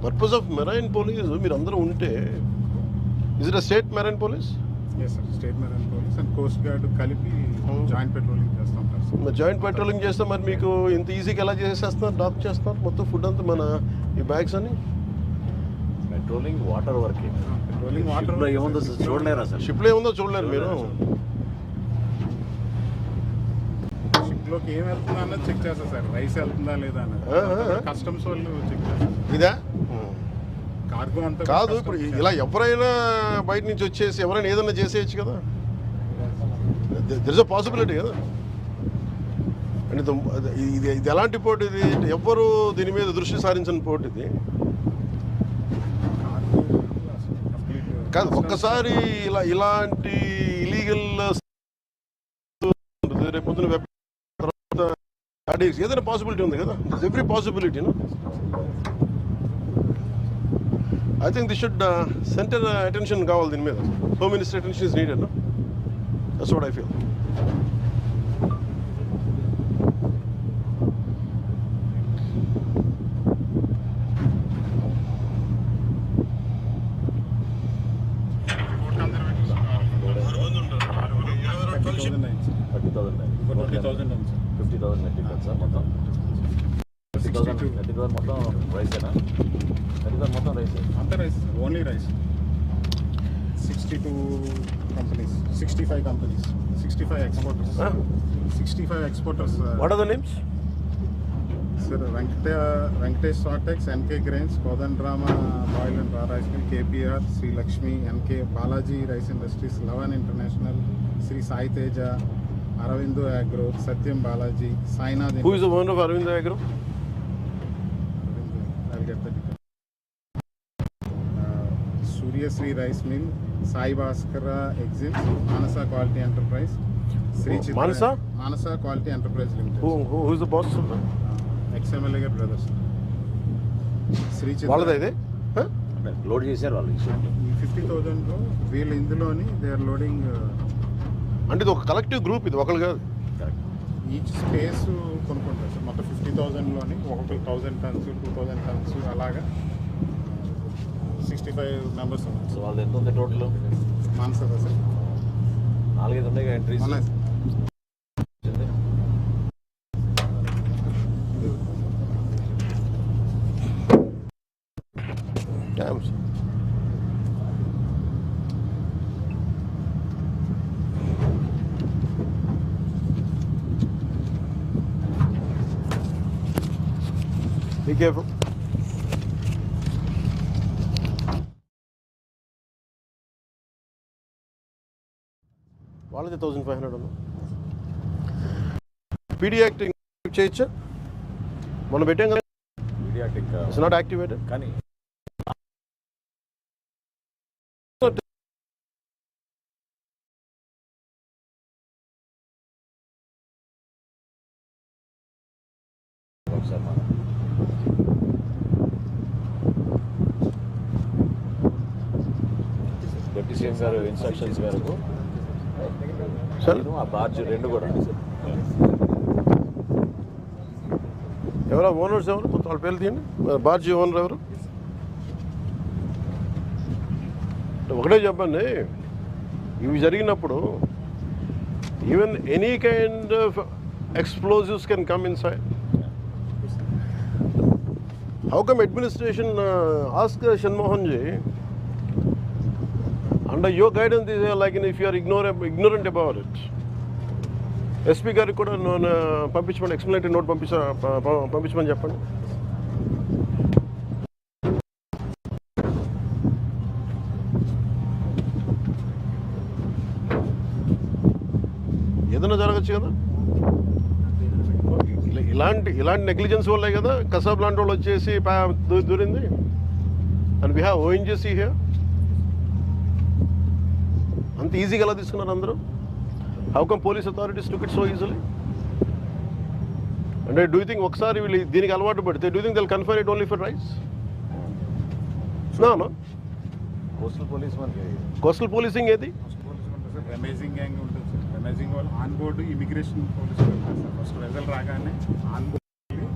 Purpose of marine police మీరు అందరూ ఉంటే is it state marine police? Yes sir, state marine police and coast guard కలిపి joint patrolling చేస్తూ ఉంటారు sir. మరి జాయింట్ పెట్రోలింగ్ చేస్తే మరి మీకు ఇంత ఈజీగా ఎలా చేసేస్తున్నారు, డ్రాప్ చేస్తున్నారు మొత్తం ఫుడ్ అంతా మన ఈ బ్యాగ్స్ అని? Patrolling water working, patrolling water ఏముందో చూడలేరా సార్? షిప్లో ఏముందో చూడలేరు మీరు? షిప్లోకి ఏం వెళ్తుందా అన్నది చెక్ చేస్తారు సార్, రైస్ వెళ్తుందా లేదా అన్నది కస్టమ్స్ వాళ్ళు చెక్ చేస్తారు. ఇదా కార్గో అంతా కాదు, ఇప్పుడు ఇలా ఎవరైనా బయట నుంచి వచ్చేసి ఎవరైనా ఏదైనా చేసేయచ్చు కదా, దర్ ఇస్ అ పాసిబిలిటీ కదా. అంటే ఇది ఇది ఎలాంటి పోటీ? ఇది ఎవ్వరు దీని మీద దృష్టి సారించిన పోటీ ఇది కాదు. ఒక్కసారి ఇలాంటి ఇలీగల్ రేపొద్దున ఏదైనా పాసిబిలిటీ ఉంది కదా, every possibility. I think they should center attention కావాలి దీని మీద. Home Minister attention is needed, no? That's what I feel. Only rice 62 companies, 65 companies, 65 exporters. 65 exporters. What are the names? Sir, Venkatesh Sortex, NK Grains, Kodandrama Oil and Raw Rice Mill, KPR, Sri Lakshmi, NK, Balaji Rice Industries, Lavan International, Sri Sai Teja, Aravindo Agro, Satyam Balaji, Sainath. Who is the owner of Aravindo Agro? I'll get the details. Surya Sri Rice Mill, Sai Bhaskara Exits, Manasa Quality Enterprise, Sri Chitra. Manasa? Manasa Quality Enterprise Limited. Who is the boss of that? XMLA గారి brothers. Shri చిత్ర వాళ్ళదా ఇది? Load చేశారు వాళ్ళు. 50,000లో వీళ్ళు ఇందులోని they are loading. అంటే ఇది ఒక collective group, ఇది ఒకళ్ళు కాదు. ఈచ్ స్పేస్ కొనుక్కుంటారు సార్. మొత్తం 50,000లోని 1,000 టన్స్ 2,000 టన్స్ అలాగా 65 మెంబర్స్ ఉన్నారు. సో వాళ్ళు ఎంత ఉంది టోటల్? మాన్సర్ సార్ 4-5 ఉన్నాయి ఎంట్రీస్. Be careful. వాళ్ళది 1500 ఉన్నా. పీడియాట్రిక్ చేయొచ్చా? మనం పెట్టాం కదా, పీడియాట్రిక్ ఇట్స్ నాట్ యాక్టివేటెడ్. కానీ డిప్యూటీ సీఎం గారు ఇన్స్ట్రక్షన్స్ మేరకు ఆ బార్జ్ 2 కూడా ఎవరా ఓనర్స్ ఎవరు? వాళ్ళ పేర్లు తీయండి. బార్జీ ఓనర్ ఎవరు? ఒకటే చెప్పండి, ఇవి జరిగినప్పుడు even any kind of explosives can come in side. How come administration ask Shanmohan ji, under your guidance, like if you are ignorant about it, SP గారికి కూడా పంపించమని, ఎక్స్ప్లెనేటరీ నోట్ పంపించమని చెప్పండి. ఏదైనా జరగచ్చు కదా. ఇలాంటి నెగ్లిజెన్స్ వల్లే కదా కసాబ్ లాంటి వాళ్ళు వచ్చేసి దూరింది. And we have ONGC here. అంత ఈజీగా ఎలా తీసుకున్నారు అందరూ? How come police authorities took it so easily? అంటే డూ యూ థింక్ ఒకసారి వీళ్ళు దీనికి అలవాటు పడితే do you think they'll confine it only for rice? No. Coastal policing ఏది? అమేజింగ్ గ్యాంగ్ ఉంటుంది సార్. అమేజింగ్ వాళ్ళు ఆన్ బోర్డు ఇమిగ్రేషన్ పోలీసులు ఉంటారు సార్. ఫస్ట్ వెజల్ రాగానే ఆన్ బోర్డు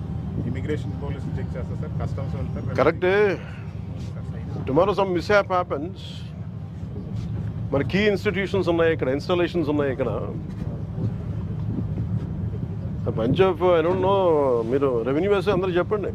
ఇమిగ్రేషన్ పోలీసులు చెక్ చేస్తారు సార్, కస్టమ్స్ వెళ్తారు. కరెక్టే. టుమారో సమ్ మిస్హ్యాప్ హ్యాపెన్స్, మన కీ ఇన్స్టిట్యూషన్స్ ఉన్నాయి ఇక్కడ, ఇన్స్టాలేషన్స్ ఉన్నాయి ఇక్కడ. Bunch of I don't know, మీరు రెవెన్యూ వేస్తే అందరూ చెప్పండి.